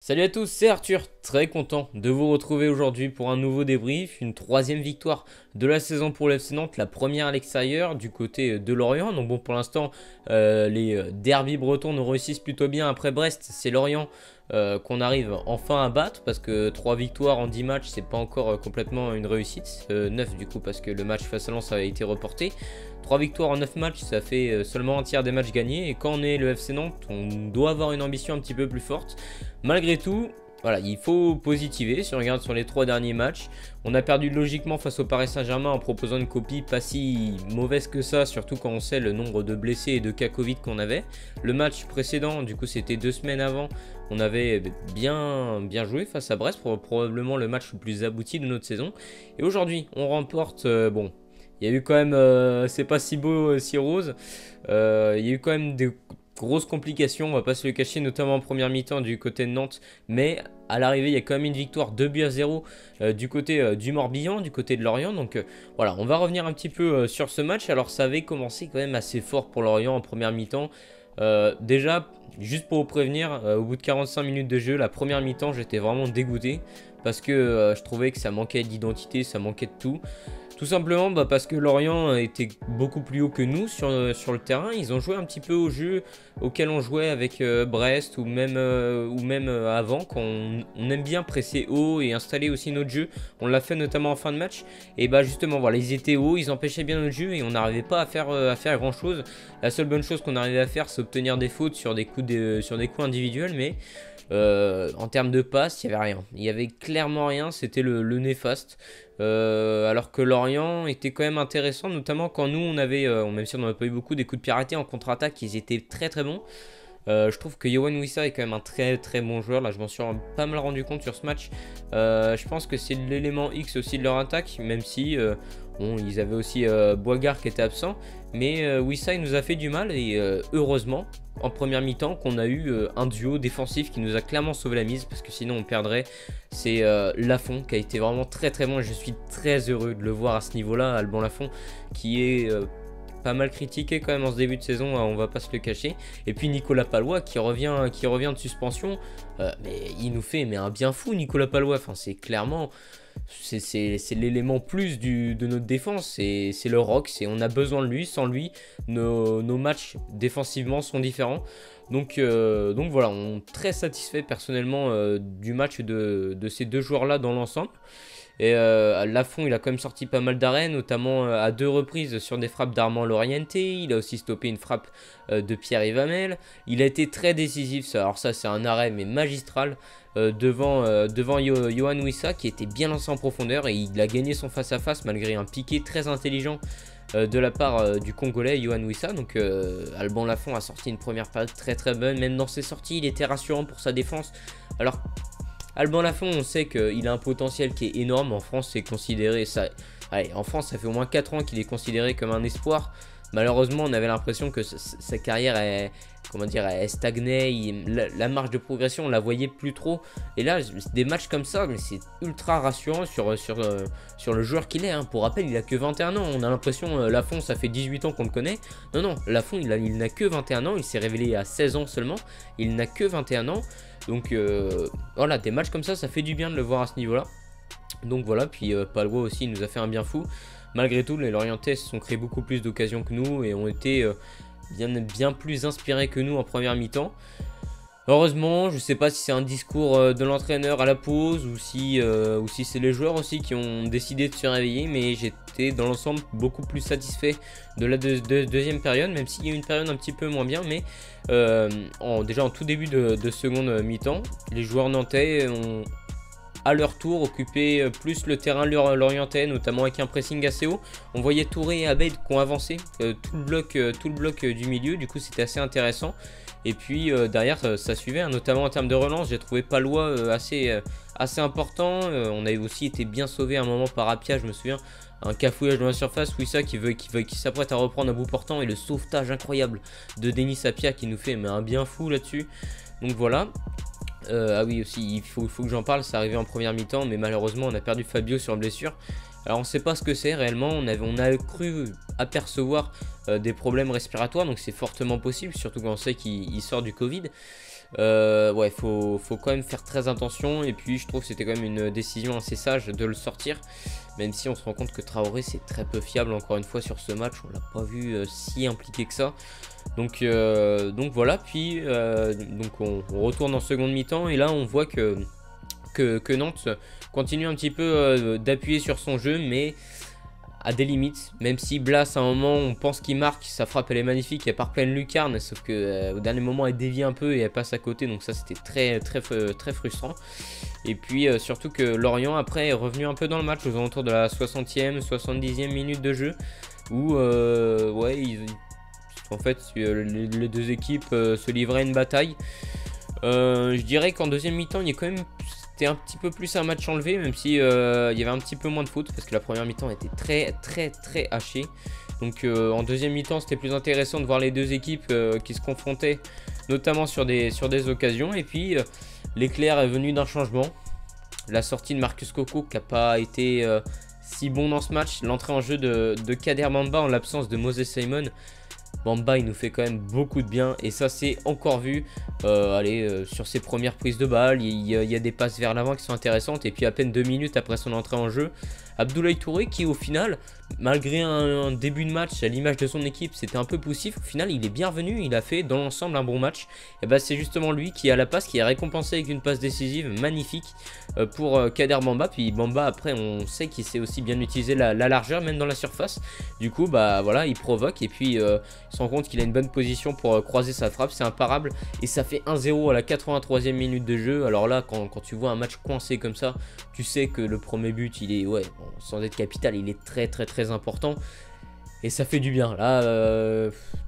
Salut à tous, c'est Arthur, très content de vous retrouver aujourd'hui pour un nouveau débrief, une troisième victoire de la saison pour l'FC Nantes, la première à l'extérieur du côté de Lorient. Donc bon, pour l'instant, les derbys bretons nous réussissent plutôt bien. Après Brest, c'est Lorient qu'on arrive enfin à battre parce que 3 victoires en 10 matchs, c'est pas encore complètement une réussite. 9 du coup parce que le match face à Lens a été reporté. 3 victoires en 9 matchs, ça fait seulement un tiers des matchs gagnés. Et quand on est le FC Nantes, on doit avoir une ambition un petit peu plus forte. Malgré tout, voilà, il faut positiver. Si on regarde sur les 3 derniers matchs, on a perdu logiquement face au Paris Saint-Germain en proposant une copie pas si mauvaise que ça, surtout quand on sait le nombre de blessés et de cas Covid qu'on avait. Le match précédent, du coup c'était 2 semaines avant, on avait bien joué face à Brest, probablement le match le plus abouti de notre saison. Et aujourd'hui, on remporte, bon, il y a eu quand même, c'est pas si beau, si rose, il y a eu quand même des grosses complications, on va pas se le cacher, notamment en première mi-temps du côté de Nantes, mais à l'arrivée il y a quand même une victoire 2-0 du côté du Morbihan, du côté de Lorient. Donc voilà, on va revenir un petit peu sur ce match. Alors ça avait commencé quand même assez fort pour Lorient en première mi-temps. Déjà, juste pour vous prévenir, au bout de 45 minutes de jeu, la première mi-temps j'étais vraiment dégoûté parce que je trouvais que ça manquait d'identité, ça manquait de tout. Tout simplement parce que Lorient était beaucoup plus haut que nous sur le terrain. Ils ont joué un petit peu au jeu auquel on jouait avec Brest ou même avant, quand on aime bien presser haut et installer aussi notre jeu. On l'a fait notamment en fin de match. Et bah justement, voilà, ils étaient hauts, ils empêchaient bien notre jeu et on n'arrivait pas à faire grand chose. La seule bonne chose qu'on arrivait à faire, c'est obtenir des fautes sur des coups individuels, mais en termes de passe, il n'y avait rien. Il n'y avait clairement rien, c'était le néfaste. Alors que Lorient était quand même intéressant, notamment quand nous on avait, même si on n'en a pas eu beaucoup, des coups de pied arrêtés en contre-attaque, ils étaient très très bons. Je trouve que Yohan Wissa est quand même un très très bon joueur. Là, je m'en suis pas mal rendu compte sur ce match. Je pense que c'est l'élément X aussi de leur attaque, même si bon, ils avaient aussi Boigard qui était absent. Mais Wissa il nous a fait du mal et heureusement en première mi-temps qu'on a eu un duo défensif qui nous a clairement sauvé la mise parce que sinon on perdrait. C'est Lafont qui a été vraiment très très bon et je suis très heureux de le voir à ce niveau-là, Alban Lafont qui est pas mal critiqué quand même en ce début de saison, on va pas se le cacher. Et puis Nicolas Palois qui revient de suspension, mais il nous fait un bien fou Nicolas Palois. Enfin, c'est clairement c'est l'élément plus de notre défense, c'est le rock, on a besoin de lui, sans lui nos matchs défensivement sont différents. Donc voilà, on est très satisfait personnellement du match de ces deux joueurs là dans l'ensemble. Et Lafont, il a quand même sorti pas mal d'arrêts, notamment à 2 reprises sur des frappes d'Armand Lorienté. Il a aussi stoppé une frappe de Pierre Yvamel. Il a été très décisif, alors ça c'est un arrêt mais magistral devant Yohan Wissa qui était bien lancé en profondeur et il a gagné son face-à-face malgré un piqué très intelligent de la part du Congolais Yohan Wissa. Donc Alban Lafont a sorti une première période très très bonne, même dans ses sorties il était rassurant pour sa défense. Alors Alban Lafont, on sait qu'il a un potentiel qui est énorme. En France, c'est considéré ça. Allez, en France, ça fait au moins 4 ans qu'il est considéré comme un espoir. Malheureusement, on avait l'impression que sa carrière est, comment dire, elle stagnait. La marge de progression, on la voyait plus trop. Et là, des matchs comme ça, mais c'est ultra rassurant sur le joueur qu'il est. Hein. Pour rappel, il a que 21 ans. On a l'impression, Lafont, ça fait 18 ans qu'on le connaît. Non, Lafont, il n'a que 21 ans. Il s'est révélé à 16 ans seulement. Il n'a que 21 ans. Donc voilà, des matchs comme ça fait du bien de le voir à ce niveau-là. Donc voilà, puis Palois aussi il nous a fait un bien fou. Malgré tout, les Lorientais se sont créés beaucoup plus d'occasions que nous et ont été bien plus inspirés que nous en première mi-temps. Heureusement, je ne sais pas si c'est un discours de l'entraîneur à la pause ou si c'est les joueurs aussi qui ont décidé de se réveiller, mais j'étais dans l'ensemble beaucoup plus satisfait de la deuxième période, même s'il y a eu une période un petit peu moins bien, mais déjà en tout début de seconde mi-temps, les joueurs nantais ont à leur tour occupé plus le terrain lorientais, notamment avec un pressing assez haut. On voyait Touré et Abed qui ont avancé tout le bloc du milieu, du coup c'était assez intéressant. Et puis derrière ça suivait, hein, notamment en termes de relance, j'ai trouvé Palois assez important. On avait aussi été bien sauvé à un moment par Apia, je me souviens, un cafouillage dans la surface, Wissa qui s'apprête à reprendre à bout portant et le sauvetage incroyable de Denis Apia qui nous fait un bien fou là-dessus. Donc voilà. Ah oui aussi, il faut que j'en parle, ça arrivait en première mi-temps, mais malheureusement on a perdu Fabio sur blessure. Alors on ne sait pas ce que c'est réellement, on a cru apercevoir des problèmes respiratoires, donc c'est fortement possible, surtout quand on sait qu'il sort du Covid. Ouais, faut quand même faire très attention. Et puis je trouve que c'était quand même une décision assez sage de le sortir. Même si on se rend compte que Traoré c'est très peu fiable encore une fois sur ce match. On l'a pas vu si impliqué que ça. Donc voilà, puis donc on retourne en seconde mi-temps. Et là on voit que Nantes continue un petit peu d'appuyer sur son jeu. Mais à des limites, même si Blas à un moment on pense qu'il marque, sa frappe elle est magnifique, elle part pleine lucarne, sauf que au dernier moment elle dévie un peu et elle passe à côté, donc ça c'était très frustrant. Et puis surtout que Lorient après est revenu un peu dans le match aux alentours de la 60e, 70e minute de jeu, où ouais, en fait les deux équipes se livraient une bataille. Je dirais qu'en deuxième mi-temps il y a quand même... C'était un petit peu plus un match enlevé, même si il y avait un petit peu moins de foot, parce que la première mi-temps était très hachée. Donc en deuxième mi-temps, c'était plus intéressant de voir les deux équipes qui se confrontaient, notamment sur des occasions. Et puis l'éclair est venu d'un changement. La sortie de Marcus Coco qui n'a pas été si bon dans ce match. L'entrée en jeu de Kader Bamba en l'absence de Moses Simon. Bamba il nous fait quand même beaucoup de bien et ça c'est encore vu sur ses premières prises de balles, il y a des passes vers l'avant qui sont intéressantes. Et puis à peine 2 minutes après son entrée en jeu, Abdoulaye Touré qui au final, malgré un début de match à l'image de son équipe c'était un peu poussif, au final il est bien revenu, il a fait dans l'ensemble un bon match. Et bah c'est justement lui qui a la passe, qui est récompensé avec une passe décisive magnifique pour Kader Bamba. Puis Bamba après on sait qu'il sait aussi bien utiliser la largeur même dans la surface. Du coup bah voilà, il provoque et puis il se rend compte qu'il a une bonne position pour croiser sa frappe, c'est imparable. Et ça fait 1-0 à la 83e minute de jeu. Alors là quand tu vois un match coincé comme ça, tu sais que le premier but il est, ouais, bon, sans être capital, il est très important. Et ça fait du bien. Là,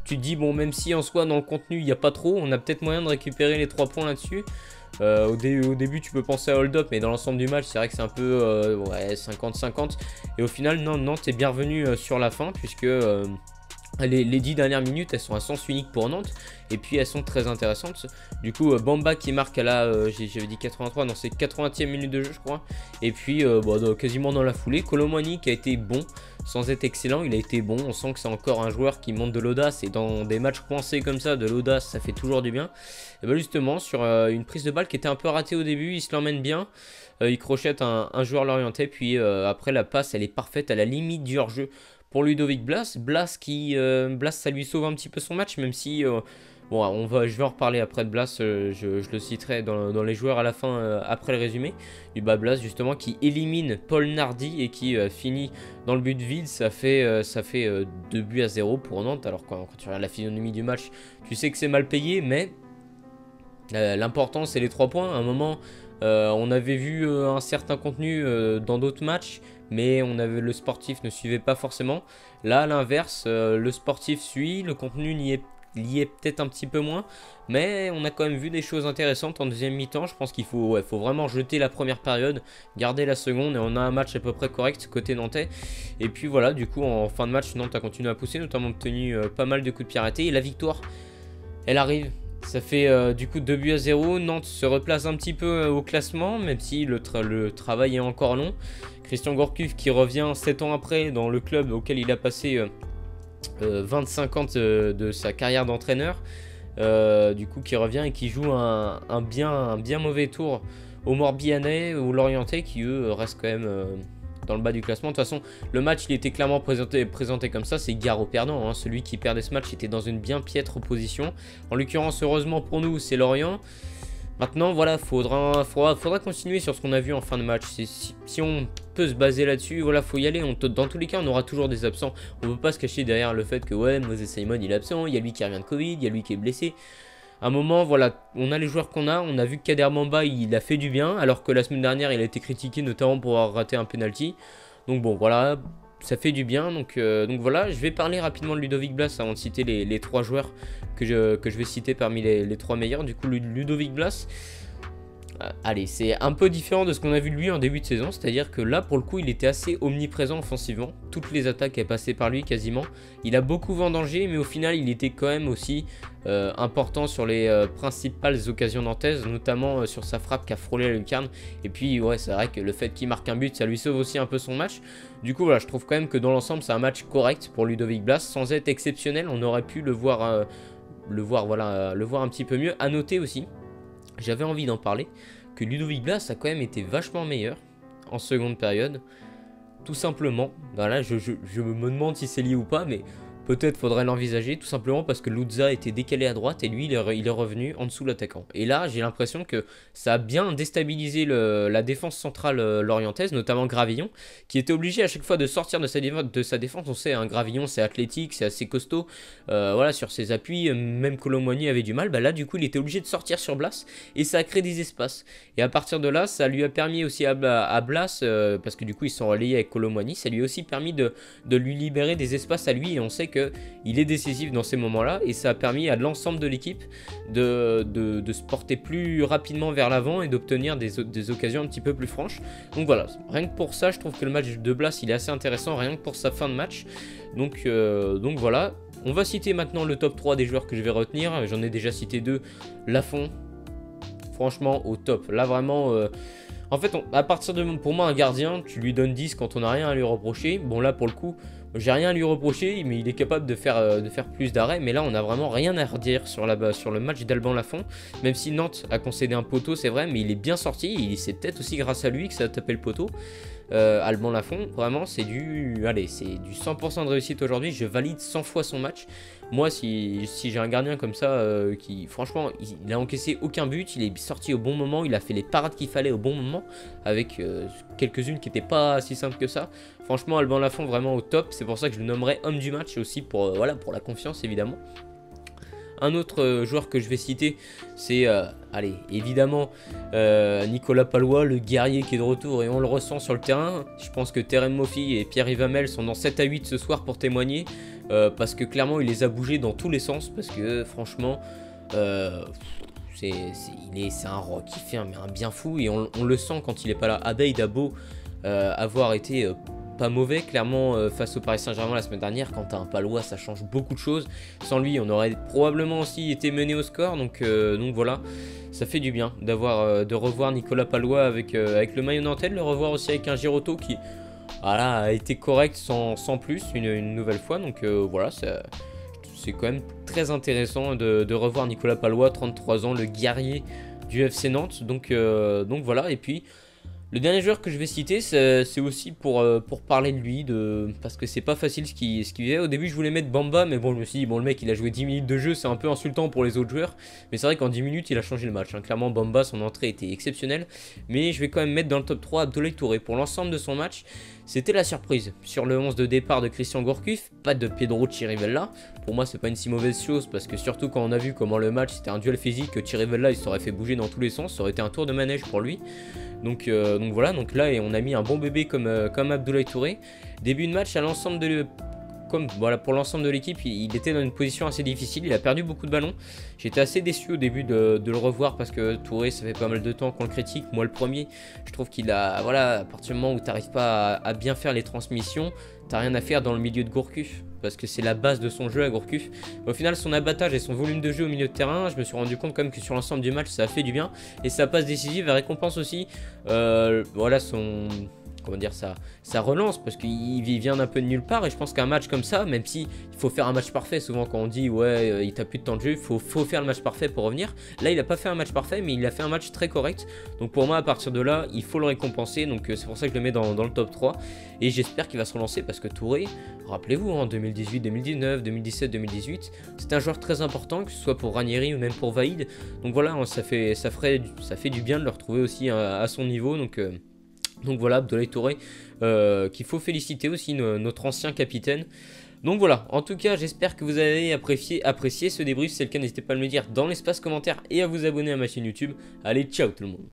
tu te dis, bon, même si en soi, dans le contenu, il n'y a pas trop, on a peut-être moyen de récupérer les 3 points là-dessus. Au début, tu peux penser à hold-up, mais dans l'ensemble du match, c'est vrai que c'est un peu ouais, 50-50. Et au final, non, t'es bien revenu sur la fin, puisque les 10 dernières minutes, elles sont à sens unique pour Nantes. Et puis, elles sont très intéressantes. Du coup, Bamba qui marque à la, j'avais dit 83, non, c'est 80e minute de jeu, je crois. Et puis, quasiment dans la foulée, Colomani qui a été bon. Sans être excellent, il a été bon. On sent que c'est encore un joueur qui monte de l'audace. Et dans des matchs coincés comme ça, de l'audace, ça fait toujours du bien. Et bien justement, sur une prise de balle qui était un peu ratée au début, il se l'emmène bien. Il crochette un joueur l'orienté. Puis après, la passe, elle est parfaite à la limite du hors-jeu pour Ludovic Blas. Blas, ça lui sauve un petit peu son match, même si... bon, je vais en reparler après de Blas, je le citerai dans les joueurs à la fin, après le résumé. Et bah Blas justement qui élimine Paul Nardi et qui finit dans le but vide, ça fait 2-0 pour Nantes. Alors quand tu regardes la physionomie du match, tu sais que c'est mal payé, mais l'important c'est les 3 points. À un moment, on avait vu un certain contenu dans d'autres matchs, mais le sportif ne suivait pas forcément. Là à l'inverse, le sportif suit, le contenu n'y est peut-être un petit peu moins, mais on a quand même vu des choses intéressantes en deuxième mi-temps. Je pense qu'il faut vraiment jeter la première période, garder la seconde, et on a un match à peu près correct côté nantais. Et puis voilà, du coup en fin de match, Nantes a continué à pousser, notamment obtenu pas mal de coups de pied arrêtés, et la victoire, elle arrive. Ça fait du coup 2-0, Nantes se replace un petit peu au classement, même si le travail est encore long. Christian Gourcuff qui revient 7 ans après dans le club auquel il a passé 25 ans de sa carrière d'entraîneur, du coup qui revient et qui joue un bien mauvais tour aux Morbihanais, aux Lorientais qui eux restent quand même dans le bas du classement. De toute façon le match il était clairement présenté comme ça, c'est gare au perdant, hein. Celui qui perdait ce match était dans une bien piètre position. En l'occurrence heureusement pour nous c'est Lorient. Maintenant voilà, faudra continuer sur ce qu'on a vu en fin de match. Si on peut se baser là-dessus, voilà, faut y aller. Dans tous les cas on aura toujours des absents. On ne peut pas se cacher derrière le fait que ouais, Moses Simon il est absent, il y a lui qui revient de Covid, il y a lui qui est blessé. À un moment voilà, on a les joueurs qu'on a. On a vu que Kader Bamba il a fait du bien, alors que la semaine dernière il a été critiqué notamment pour avoir raté un penalty. Donc bon voilà, ça fait du bien. Donc voilà, je vais parler rapidement de Ludovic Blas avant de citer les 3 joueurs que je vais citer parmi les 3 meilleurs. Du coup Ludovic Blas, allez, c'est un peu différent de ce qu'on a vu de lui en début de saison, c'est-à-dire que là pour le coup il était assez omniprésent offensivement, toutes les attaques est passé par lui quasiment, il a beaucoup vendangé mais au final il était quand même aussi important sur les principales occasions nantaises, notamment sur sa frappe qui a frôlé la lucarne. Et puis ouais, c'est vrai que le fait qu'il marque un but ça lui sauve aussi un peu son match. Du coup voilà, je trouve quand même que dans l'ensemble c'est un match correct pour Ludovic Blas, sans être exceptionnel. On aurait pu le voir un petit peu mieux. À noter aussi j'avais envie d'en parler, que Ludovic Blas a quand même été vachement meilleur en seconde période. Tout simplement, voilà, je me demande si c'est lié ou pas, mais peut-être faudrait l'envisager, tout simplement parce que Lutza était décalé à droite et lui il est revenu en dessous de l'attaquant. Et là j'ai l'impression que ça a bien déstabilisé la défense centrale lorientaise, notamment Gravillon, qui était obligé à chaque fois de sortir de sa défense. On sait, hein, Gravillon c'est athlétique, c'est assez costaud, voilà, sur ses appuis, même Colomboigny avait du mal. Bah là du coup il était obligé de sortir sur Blas et ça a créé des espaces. Et à partir de là ça lui a permis aussi à Blas, parce que du coup ils sont relayés avec Colomboigny, ça lui a aussi permis de lui libérer des espaces à lui, et on sait qu'il est décisif dans ces moments-là, et ça a permis à l'ensemble de l'équipe de se porter plus rapidement vers l'avant et d'obtenir des occasions un petit peu plus franches. Donc voilà, rien que pour ça, je trouve que le match de Blas il est assez intéressant, rien que pour sa fin de match. Donc voilà, on va citer maintenant le top 3 des joueurs que je vais retenir. J'en ai déjà cité 2, Lafont, franchement au top. Là vraiment... en fait, à partir de pour moi, un gardien, tu lui donnes 10 quand on n'a rien à lui reprocher. Bon, là, pour le coup, j'ai rien à lui reprocher, mais il est capable de faire plus d'arrêts. Mais là, on n'a vraiment rien à redire sur le match d'Alban Lafont. Même si Nantes a concédé un poteau, c'est vrai, mais il est bien sorti. C'est peut-être aussi grâce à lui que ça a tapé le poteau. Alban Lafont, vraiment, c'est du 100% de réussite aujourd'hui. Je valide 100 fois son match. Moi, si j'ai un gardien comme ça, qui, franchement, il a encaissé aucun but, il est sorti au bon moment, il a fait les parades qu'il fallait au bon moment, avec quelques-unes qui n'étaient pas si simples que ça. Franchement, Alban Lafont, vraiment au top. C'est pour ça que je le nommerai homme du match, et aussi pour, voilà, pour la confiance, évidemment. Un autre joueur que je vais citer, c'est, allez, évidemment, Nicolas Pallois, le guerrier qui est de retour, et on le ressent sur le terrain. Je pense que Terem Moffi et Pierre-Yves Hamel sont dans 7 à 8 ce soir pour témoigner, parce que clairement, il les a bougés dans tous les sens, parce que franchement, c'est un rock, il fait un bien fou, et on le sent quand il est pas là. Abeid a beau avoir été... pas mauvais, clairement, face au Paris Saint-Germain la semaine dernière. Quand t'as un Pallois, ça change beaucoup de choses. Sans lui, on aurait probablement aussi été mené au score. Donc voilà, ça fait du bien de revoir Nicolas Pallois avec le maillot nantais, de le revoir aussi avec un Girotto qui, voilà, a été correct sans plus une nouvelle fois. Donc voilà, c'est quand même très intéressant de revoir Nicolas Pallois, 33 ans, le guerrier du FC Nantes. Donc voilà, et puis... Le dernier joueur que je vais citer, c'est aussi pour parler de lui, parce que c'est pas facile ce qu'il vivait. Au début, je voulais mettre Bamba, mais bon, je me suis dit, bon, le mec, il a joué 10 minutes de jeu, c'est un peu insultant pour les autres joueurs. Mais c'est vrai qu'en 10 minutes, il a changé le match, hein. Clairement, Bamba, son entrée était exceptionnelle. Mais je vais quand même mettre dans le top 3 Abdoulaye Touré. Pour l'ensemble de son match, c'était la surprise. Sur le 11 de départ de Christian Gourcuff, pas de Pedro Chirivella. Pour moi, c'est pas une si mauvaise chose, parce que surtout quand on a vu comment le match, c'était un duel physique, que Chirivella, il s'aurait fait bouger dans tous les sens, ça aurait été un tour de manège pour lui. Donc voilà, donc là on a mis un bon bébé comme Abdoulaye Touré. Début de match à l'ensemble voilà, pour l'ensemble de l'équipe, il était dans une position assez difficile, il a perdu beaucoup de ballons. J'étais assez déçu au début de le revoir, parce que Touré, ça fait pas mal de temps qu'on le critique, moi le premier. Je trouve qu'il a, voilà, à partir du moment où tu n'arrives pas à bien faire les transmissions, t'as rien à faire dans le milieu de Gourcuff, parce que c'est la base de son jeu à Gourcuff. Au final, son abattage et son volume de jeu au milieu de terrain, je me suis rendu compte quand même que sur l'ensemble du match, ça a fait du bien. Et sa passe décisive, elle récompense aussi, voilà, comment dire, ça relance, parce qu'il vient d'un peu de nulle part. Et je pense qu'un match comme ça, même si il faut faire un match parfait, souvent quand on dit ouais, il t'a plus de temps de jeu, il faut faire le match parfait pour revenir. Là, il a pas fait un match parfait, mais il a fait un match très correct. Donc pour moi, à partir de là, il faut le récompenser. Donc c'est pour ça que je le mets dans le top 3. Et j'espère qu'il va se relancer, parce que Touré, rappelez-vous, en 2018, 2019, 2017, 2018, c'est un joueur très important, que ce soit pour Ranieri ou même pour Vaïd. Donc voilà, ça fait du bien de le retrouver aussi à son niveau. Donc voilà, Abdoulaye Touré, qu'il faut féliciter aussi, notre ancien capitaine. Donc voilà, en tout cas, j'espère que vous avez apprécié ce débrief. Si c'est le cas, n'hésitez pas à me le dire dans l'espace commentaire et à vous abonner à ma chaîne YouTube. Allez, ciao tout le monde.